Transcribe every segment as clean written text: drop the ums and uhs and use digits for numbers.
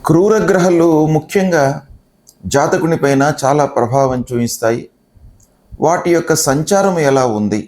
క్రూరగ్రహాలు ముఖ్యంగా జాతకుని పైన చాలా ప్రభావం చూపిస్తాయి. వాటి యొక్క సంచారం ఎలా ఉంది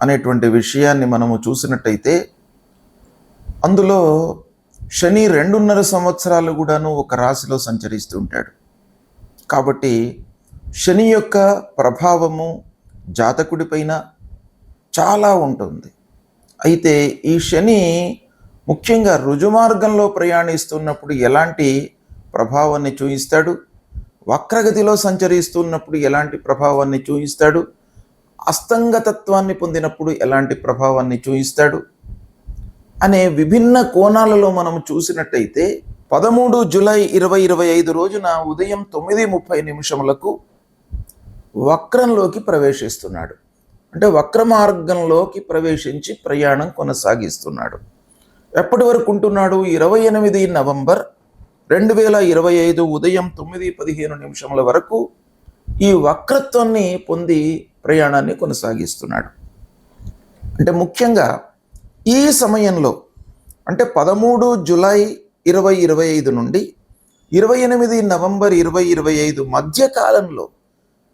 అనేటువంటి విషయాన్ని మనము చూసినట్టయితే అందులో శని 2.5 సంవత్సరాలు కూడాను ఒక రాశిలో సంచరిస్తూ ఉంటాడు. కాబట్టి శని యొక్క ప్రభావము జాతకుడి పైన చాలా ఉంటుంది. అయితే ఈ శని ముఖ్యంగా రుజుమార్గంలో ప్రయాణిస్తున్నప్పుడు ఎలాంటి ప్రభావాన్ని చూపిస్తాడు, వక్రగతిలో సంచరిస్తున్నప్పుడు ఎలాంటి ప్రభావాన్ని చూపిస్తాడు, అస్తంగతత్వాన్ని పొందినప్పుడు ఎలాంటి ప్రభావాన్ని చూపిస్తాడు అనే విభిన్న కోణాలలో మనం చూసినట్టయితే 13 జూలై 2025 రోజున ఉదయం 9:30 వక్రంలోకి ప్రవేశిస్తున్నాడు. అంటే వక్ర మార్గంలోకి ప్రవేశించి ప్రయాణం కొనసాగిస్తున్నాడు. ఎప్పటి వరకు ఉంటున్నాడు? 28 నవంబర్ 2025 ఉదయం 9:15 వరకు ఈ వక్రత్వాన్ని పొంది ప్రయాణాన్ని కొనసాగిస్తున్నాడు. అంటే ముఖ్యంగా ఈ సమయంలో అంటే 13 జూలై 2025 నుండి 28 నవంబర్ 2025 మధ్య కాలంలో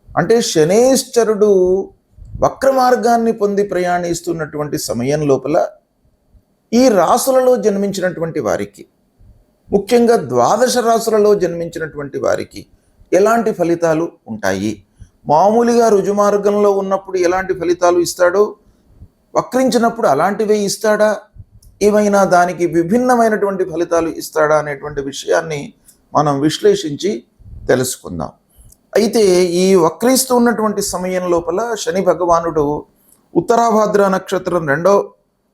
అంటే శనేశ్వరుడు వక్ర మార్గాన్ని పొంది ప్రయాణిస్తున్నటువంటి సమయం లోపల ఈ రాసులలో జన్మించినటువంటి వారికి, ముఖ్యంగా ద్వాదశ రాసులలో జన్మించినటువంటి వారికి ఎలాంటి ఫలితాలు ఉంటాయి, మామూలుగా రుజుమార్గంలో ఉన్నప్పుడు ఎలాంటి ఫలితాలు ఇస్తాడో వక్రించినప్పుడు అలాంటివే ఇస్తాడా, ఏమైనా దానికి విభిన్నమైనటువంటి ఫలితాలు ఇస్తాడా అనేటువంటి విషయాన్ని మనం విశ్లేషించి తెలుసుకుందాం. అయితే ఈ వక్రిస్తూ ఉన్నటువంటి సమయం లోపల శని భగవానుడు ఉత్తరాభాద్ర నక్షత్రం 2వ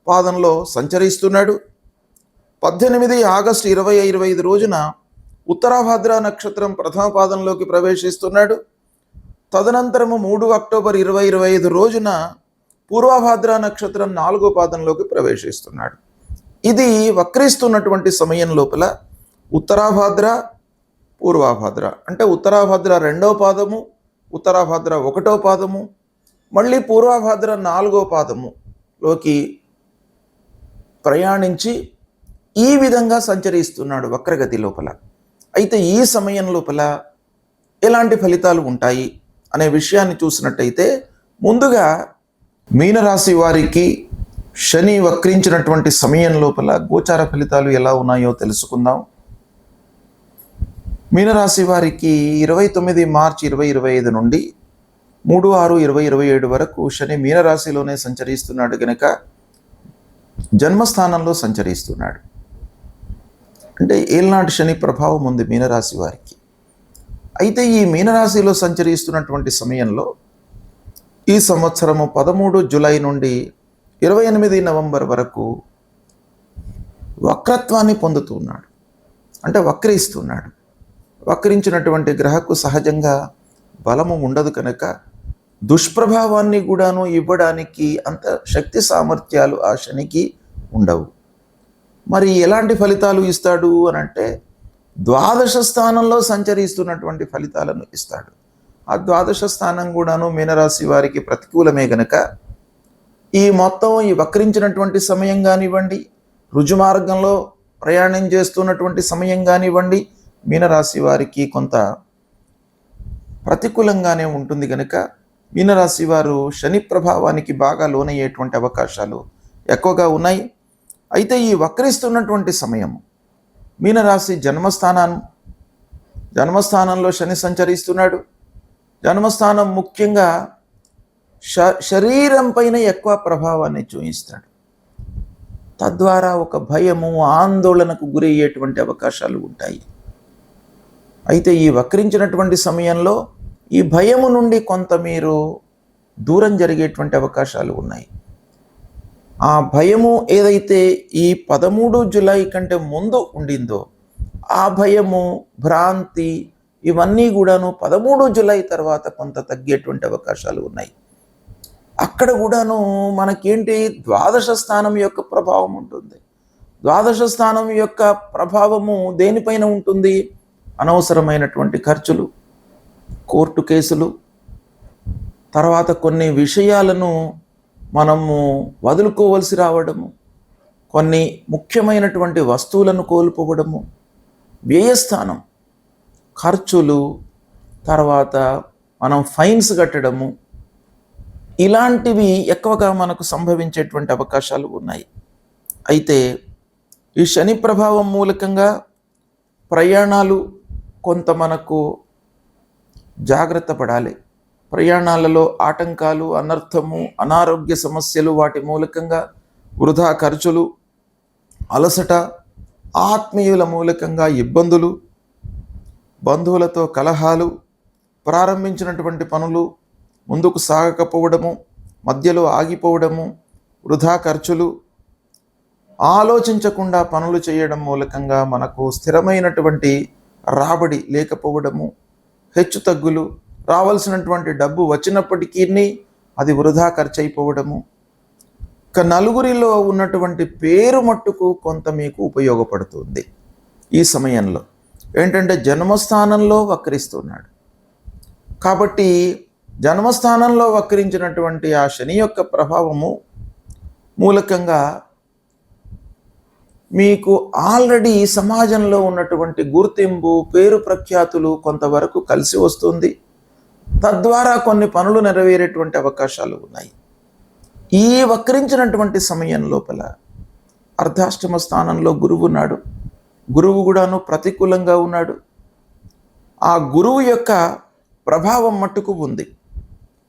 పాదంలో సంచరిస్తున్నాడు. 18 ఆగస్టు 2025 రోజున ఉత్తరాభాద్ర నక్షత్రం 1వ పాదంలోకి ప్రవేశిస్తున్నాడు. తదనంతరము 3 అక్టోబర్ 2025 రోజున పూర్వభాద్ర నక్షత్రం 4వ పాదంలోకి ప్రవేశిస్తున్నాడు. ఇది వక్రిస్తున్నటువంటి సమయం లోపల ఉత్తరాభాద్ర, పూర్వభాద్ర అంటే ఉత్తరాభాద్ర 2వ పాదము, ఉత్తరాభాద్ర 1వ పాదము, మళ్ళీ పూర్వభాద్ర 4వ పాదములోకి ప్రయాణించి ఈ విధంగా సంచరిస్తున్నాడు వక్రగతి లోపల. అయితే ఈ సమయం లోపల ఎలాంటి ఫలితాలు ఉంటాయి అనే విషయాన్ని చూసినట్టయితే ముందుగా మీనరాశి వారికి శని వక్రించినటువంటి సమయం లోపల గోచార ఫలితాలు ఎలా ఉన్నాయో తెలుసుకుందాం. మీనరాశి వారికి 29 మార్చి 2025 నుండి 3/6/2027 వరకు శని మీనరాశిలోనే సంచరిస్తున్నాడు కనుక జన్మస్థానంలో సంచరిస్తున్నాడు. అంటే ఏళ్ళనాటి శని ప్రభావం ఉంది మీనరాశి వారికి. అయితే ఈ మీనరాశిలో సంచరిస్తున్నటువంటి సమయంలో ఈ సంవత్సరము 13 జూలై నుండి 28 నవంబర్ వరకు వక్రత్వాన్ని పొందుతున్నాడు. అంటే వక్రిస్తున్నాడు. వక్రించినటువంటి గ్రహకు సహజంగా బలము ఉండదు కనుక దుష్ప్రభావాన్ని కూడాను ఇవ్వడానికి అంత శక్తి సామర్థ్యాలు ఆ శనికి ఉండవు. మరి ఎలాంటి ఫలితాలు ఇస్తాడు అని అంటే ద్వాదశ స్థానంలో సంచరిస్తున్నటువంటి ఫలితాలను ఇస్తాడు. ఆ ద్వాదశ స్థానం కూడాను మీనరాశి వారికి ప్రతికూలమే గనక ఈ మొత్తం ఈ వక్రించినటువంటి సమయం కానివ్వండి, రుజుమార్గంలో ప్రయాణం చేస్తున్నటువంటి సమయం కానివ్వండి, మీనరాశి వారికి కొంత ప్రతికూలంగానే ఉంటుంది కనుక మీనరాశి వారు శని ప్రభావానికి బాగా లోనయ్యేటువంటి అవకాశాలు ఎక్కువగా ఉన్నాయి. అయితే ఈ వక్రిస్తున్నటువంటి సమయం మీనరాశి జన్మస్థానంలో శని సంచరిస్తున్నాడు. జన్మస్థానం ముఖ్యంగా శరీరం పైన ఎక్కువ ప్రభావాన్ని చూపిస్తాడు. తద్వారా ఒక భయము, ఆందోళనకు గురయ్యేటువంటి అవకాశాలు ఉంటాయి. అయితే ఈ వక్రించినటువంటి సమయంలో ఈ భయము నుండి కొంత మీరు దూరం జరిగేటువంటి అవకాశాలు ఉన్నాయి. ఆ భయము ఏదైతే ఈ 13 జూలై కంటే ముందు ఉండిందో ఆ భయము, భ్రాంతి ఇవన్నీ కూడాను 13 జూలై తర్వాత కొంత తగ్గేటువంటి అవకాశాలు ఉన్నాయి. అక్కడ కూడాను మనకేంటి ద్వాదశ స్థానం యొక్క ప్రభావం ఉంటుంది. ద్వాదశ స్థానం యొక్క ప్రభావము దేనిపైన ఉంటుంది? అనవసరమైనటువంటి ఖర్చులు, కోర్టు కేసులు, తర్వాత కొన్ని విషయాలను మనము వదులుకోవలసి రావడము, కొన్ని ముఖ్యమైనటువంటి వస్తువులను కోల్పోవడము, వ్యయస్థానం, ఖర్చులు, తర్వాత మనం ఫైన్స్ కట్టడము, ఇలాంటివి ఎక్కువగా మనకు సంభవించేటువంటి అవకాశాలు ఉన్నాయి. అయితే ఈ శని ప్రభావం మూలకంగా ప్రయాణాలు కొంత మనకు జాగ్రత్త పడాలి. ప్రయాణాలలో ఆటంకాలు, అనర్థము, అనారోగ్య సమస్యలు, వాటి మూలకంగా వృధా ఖర్చులు, అలసట, ఆత్మీయుల మూలకంగా ఇబ్బందులు, బంధువులతో కలహాలు, ప్రారంభించినటువంటి పనులు ముందుకు సాగకపోవడము, మధ్యలో ఆగిపోవడము, వృధా ఖర్చులు, ఆలోచించకుండా పనులు చేయడం మూలకంగా మనకు స్థిరమైనటువంటి రాబడి లేకపోవడము, హెచ్చుతగ్గులు, రావాల్సినటువంటి డబ్బు వచ్చినప్పటికీ అది వృధా ఖర్చు అయిపోవడము. ఇక నలుగురిలో ఉన్నటువంటి పేరు మట్టుకు కొంత మీకు ఉపయోగపడుతుంది. ఈ సమయంలో ఏంటంటే జన్మస్థానంలో వక్రిస్తున్నాడు కాబట్టి జన్మస్థానంలో వక్రించినటువంటి ఆ శని యొక్క ప్రభావము మూలకంగా మీకు ఆల్రెడీ సమాజంలో ఉన్నటువంటి గుర్తింపు, పేరు ప్రఖ్యాతులు కొంతవరకు కలిసి వస్తుంది. తద్వారా కొన్ని పనులు నెరవేరేటువంటి అవకాశాలు ఉన్నాయి. ఈ వక్రించినటువంటి సమయం లోపల అర్ధాష్టమ స్థానంలో గురువు ఉన్నాడు. గురువు కూడాను ప్రతికూలంగా ఉన్నాడు. ఆ గురువు యొక్క ప్రభావం మట్టుకు ఉంది.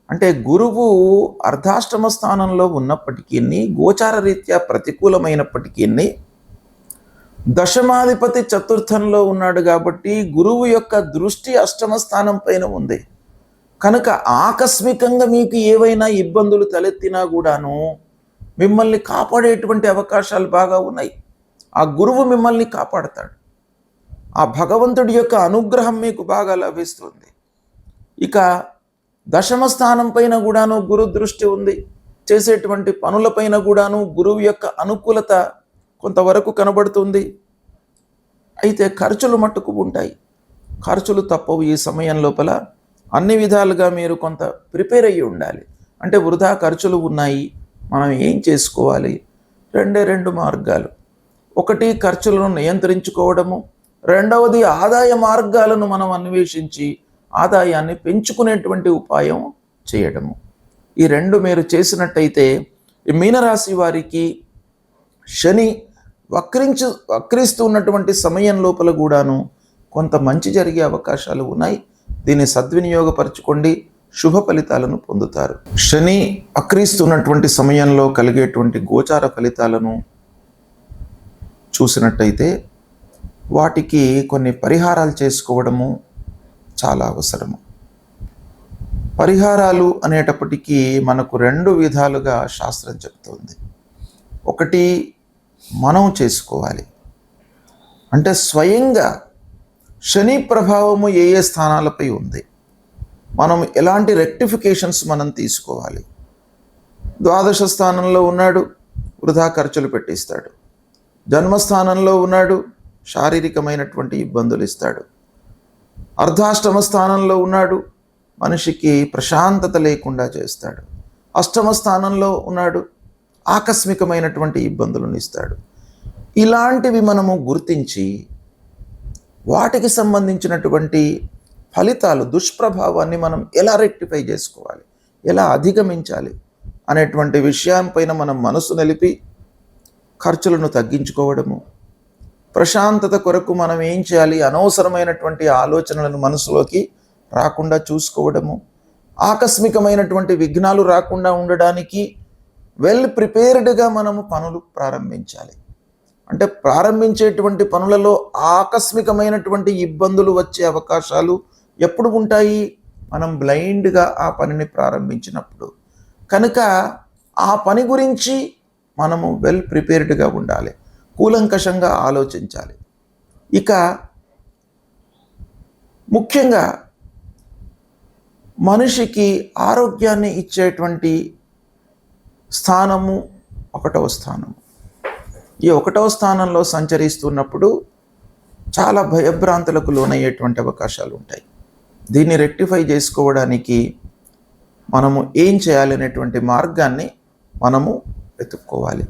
అంటే గురువు అర్ధాష్టమ స్థానంలో ఉన్నప్పటికీ, గోచార రీత్యా ప్రతికూలమైనప్పటికీ, దశమాధిపతి చతుర్థంలో ఉన్నాడు కాబట్టి గురువు యొక్క దృష్టి అష్టమ స్థానం పైన ఉంది. కనుక ఆకస్మికంగా మీకు ఏవైనా ఇబ్బందులు తలెత్తినా కూడాను మిమ్మల్ని కాపాడేటువంటి అవకాశాలు బాగా ఉన్నాయి. ఆ గురువు మిమ్మల్ని కాపాడతాడు. ఆ భగవంతుడి యొక్క అనుగ్రహం మీకు బాగా లభిస్తుంది. ఇక దశమ స్థానం పైన కూడాను గురు దృష్టి ఉంది. చేసేటువంటి పనులపైన కూడాను గురువు యొక్క అనుకూలత కొంతవరకు కనబడుతుంది. అయితే ఖర్చులు మట్టుకు ఉంటాయి. ఖర్చులు తప్పవు. ఈ సమయం లోపల అన్ని విధాలుగా మీరు కొంత ప్రిపేర్ అయ్యి ఉండాలి. అంటే వృధా ఖర్చులు ఉన్నాయి, మనం ఏం చేసుకోవాలి? రెండు మార్గాలు. ఒకటి ఖర్చులను నియంత్రించుకోవడము, రెండవది ఆదాయ మార్గాలను మనం అన్వేషించి ఆదాయాన్ని పెంచుకునేటువంటి ఉపాయం చేయడము. ఈ రెండు మీరు చేసినట్టయితే ఈ మీనరాశి వారికి శని వక్రిస్తూ ఉన్నటువంటి సమయం లోపల కూడాను కొంత మంచి జరిగే అవకాశాలు ఉన్నాయి. దీన్ని సద్వినియోగపరచుకోండి, శుభ ఫలితాలను పొందుతారు. శని వక్రిస్తున్నటువంటి సమయంలో కలిగేటువంటి గోచార ఫలితాలను చూసినట్టయితే వాటికి కొన్ని పరిహారాలు చేసుకోవడము చాలా అవసరము. పరిహారాలు అనేటప్పటికీ మనకు రెండు విధాలుగా శాస్త్రం చెప్తుంది. ఒకటి మనం చేసుకోవాలి. అంటే స్వయంగా శని ప్రభావము ఏ ఏ స్థానాలపై ఉంది, మనం ఎలాంటి రెక్టిఫికేషన్స్ మనం తీసుకోవాలి. ద్వాదశ స్థానంలో ఉన్నాడు, వృధా ఖర్చులు పెట్టిస్తాడు. జన్మస్థానంలో ఉన్నాడు, శారీరకమైనటువంటి ఇబ్బందులు ఇస్తాడు. అర్ధాష్టమ స్థానంలో ఉన్నాడు, మనిషికి ప్రశాంతత లేకుండా చేస్తాడు. అష్టమ స్థానంలో ఉన్నాడు, ఆకస్మికమైనటువంటి ఇబ్బందులను ఇస్తాడు. ఇలాంటివి మనము గుర్తించి వాటికి సంబంధించినటువంటి ఫలితాలు, దుష్ప్రభావాన్ని మనం ఎలా రెక్టిఫై చేసుకోవాలి, ఎలా అధిగమించాలి అనేటువంటి విషయంపైన మనం మనసు నిలిపి ఖర్చులను తగ్గించుకోవడము, ప్రశాంతత కొరకు మనం ఏం చేయాలి, అనవసరమైనటువంటి ఆలోచనలను మనసులోకి రాకుండా చూసుకోవడము, ఆకస్మికమైనటువంటి విఘ్నాలు రాకుండా ఉండడానికి వెల్ ప్రిపేర్డ్గా మనము పనులు ప్రారంభించాలి. అంటే ప్రారంభించేటువంటి పనులలో ఆకస్మికమైనటువంటి ఇబ్బందులు వచ్చే అవకాశాలు ఎప్పుడు ఉంటాయి? మనం బ్లైండ్గా ఆ పనిని ప్రారంభించినప్పుడు. కనుక ఆ పని గురించి మనము వెల్ ప్రిపేర్డ్గా ఉండాలి, కూలంకషంగా ఆలోచించాలి. ఇక ముఖ్యంగా మనిషికి ఆరోగ్యాన్ని ఇచ్చేటువంటి స్థానము 1వ స్థానము. ఈ 1వ స్థానంలో సంచరిస్తున్నప్పుడు చాలా భయభ్రాంతులకు లోనయ్యేటువంటి అవకాశాలు ఉంటాయి. దీన్ని రెక్టిఫై చేసుకోవడానికి మనము ఏం చేయాలనేటువంటి మార్గాన్ని మనము వెతుక్కోవాలి.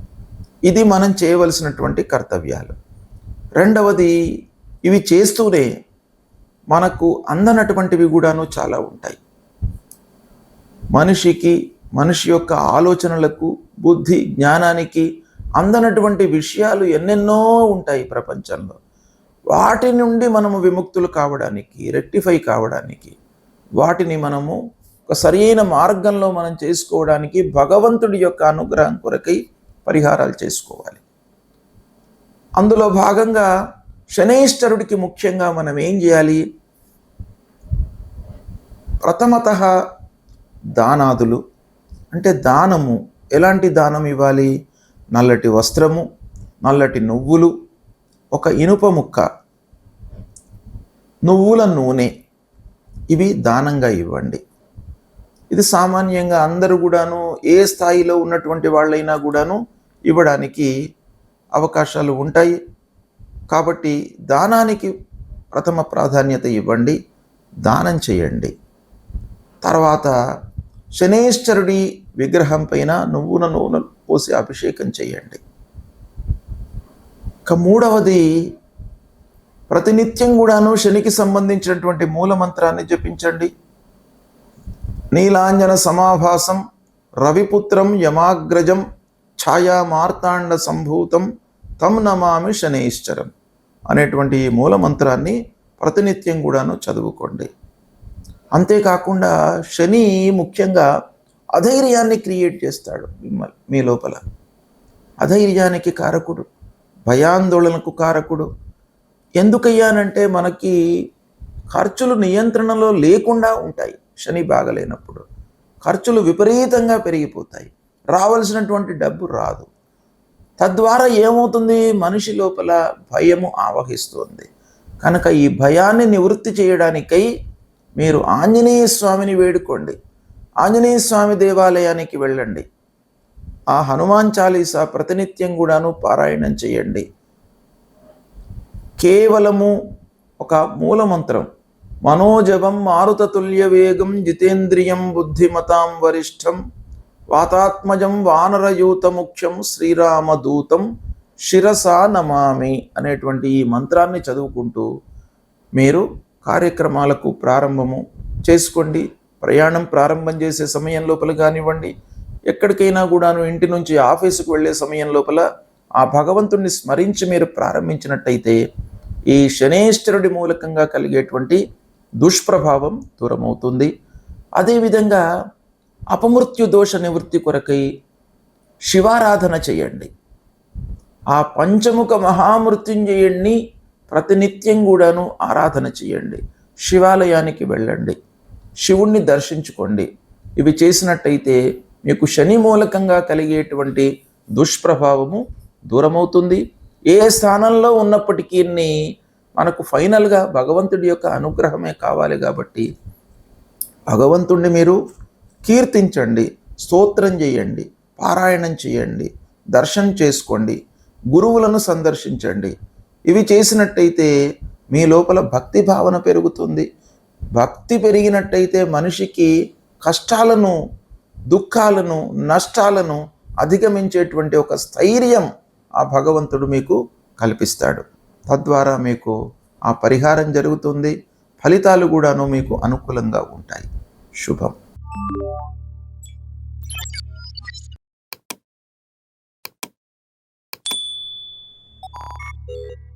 ఇది మనం చేయవలసినటువంటి కర్తవ్యాలు. రెండవది, ఇవి చేస్తూనే మనకు అందనటువంటివి కూడాను చాలా ఉంటాయి. మనిషి యొక్క ఆలోచనలకు, బుద్ధి జ్ఞానానికి అందనటువంటి విషయాలు ఎన్నెన్నో ఉంటాయి ప్రపంచంలో. వాటి నుండి మనము విముక్తులు కావడానికి, రెక్టిఫై కావడానికి, వాటిని మనము ఒక సరైన మార్గంలో మనం చేసుకోవడానికి భగవంతుడి యొక్క అనుగ్రహం కొరకై పరిహారాలు చేసుకోవాలి. అందులో భాగంగా శనైశ్వరుడికి ముఖ్యంగా మనం ఏం చేయాలి? ప్రథమతః దానాదులు, అంటే దానము. ఎలాంటి దానం ఇవ్వాలి? నల్లటి వస్త్రము, నల్లటి నువ్వులు, ఒక ఇనుప ముక్క, నువ్వుల నూనె, ఇవి దానంగా ఇవ్వండి. ఇది సామాన్యంగా అందరూ కూడాను, ఏ స్థాయిలో ఉన్నటువంటి వాళ్ళైనా కూడాను ఇవ్వడానికి అవకాశాలు ఉంటాయి. కాబట్టి దానానికి ప్రథమ ప్రాధాన్యత ఇవ్వండి, దానం చేయండి. తర్వాత శనైశ్వరుడి విగ్రహం పైన నువ్వుల నూనె పోసి అభిషేకం చేయండి. ఇక మూడవది, ప్రతినిత్యం కూడాను శనికి సంబంధించినటువంటి మూలమంత్రాన్ని జపించండి. నీలాంజన సమాభాసం రవిపుత్రం యమాగ్రజం ఛాయా మార్తాండ సంభూతం తం నమామి శనైశ్చరం అనేటువంటి ఈ మూలమంత్రాన్ని ప్రతినిత్యం కూడాను చదువుకోండి. అంతేకాకుండా శని ముఖ్యంగా అధైర్యాన్ని క్రియేట్ చేస్తాడు మీ లోపల. అధైర్యానికి కారకుడు, భయాందోళనకు కారకుడు. ఎందుకయ్యానంటే మనకి ఖర్చులు నియంత్రణలో లేకుండా ఉంటాయి. శని బాగలేనప్పుడు ఖర్చులు విపరీతంగా పెరిగిపోతాయి, రావాల్సినటువంటి డబ్బు రాదు. తద్వారా ఏమవుతుంది? మనిషి లోపల భయము ఆవహిస్తుంది. కనుక ఈ భయాన్ని నివృత్తి చేయడానికై మీరు ఆంజనేయ స్వామిని వేడుకోండి. ఆంజనేయ స్వామి దేవాలయానికి వెళ్ళండి. ఆ హనుమాన్ చాలీసా ప్రతినిత్యం కూడాను పారాయణం చేయండి. కేవలము ఒక మూలమంత్రం, మనోజవం మారుతతుల్య వేగం జితేంద్రియం బుద్ధిమతాం వరిష్టం వాతాత్మజం వానరయూత ముఖ్యం శ్రీరామదూతం శిరసా నమామి అనేటువంటి ఈ మంత్రాన్ని చదువుకుంటూ మీరు కార్యక్రమాలకు ప్రారంభము చేసుకోండి. ప్రయాణం ప్రారంభం చేసే సమయం లోపల కానివ్వండి, ఎక్కడికైనా కూడాను ఇంటి నుంచి ఆఫీసుకు వెళ్ళే సమయం లోపల ఆ భగవంతుణ్ణి స్మరించి మీరు ప్రారంభించినట్టయితే ఈ శనైశ్వరుడి మూలకంగా కలిగేటువంటి దుష్ప్రభావం దూరమవుతుంది. అదేవిధంగా అపమృత్యు దోష నివృత్తి కొరకై శివారాధన చేయండి. ఆ పంచముఖ మహామృత్యుంజయుణ్ణి ప్రతినిత్యం కూడాను ఆరాధన చేయండి. శివాలయానికి వెళ్ళండి, శివుణ్ణి దర్శించుకోండి. ఇవి చేసినట్టయితే మీకు శని మూలకంగా కలిగేటువంటి దుష్ప్రభావము దూరమవుతుంది. ఏ స్థానంలో ఉన్నప్పటికీ మనకు ఫైనల్గా భగవంతుడి యొక్క అనుగ్రహమే కావాలి. కాబట్టి భగవంతుణ్ణి మీరు కీర్తించండి, స్తోత్రం చేయండి, పారాయణం చేయండి, దర్శనం చేసుకోండి, గురువులను సందర్శించండి. ఇవి చేసినట్టయితే మీ లోపల భక్తి భావన పెరుగుతుంది. భక్తి పెరిగినట్టయితే మనిషికి కష్టాలను, దుఃఖాలను, నష్టాలను అధిగమించేటువంటి ఒక స్థైర్యం ఆ భగవంతుడు మీకు కల్పిస్తాడు. తద్వారా మీకు ఆ పరిహారం జరుగుతుంది. ఫలితాలు కూడాను మీకు అనుకూలంగా ఉంటాయి. శుభం. you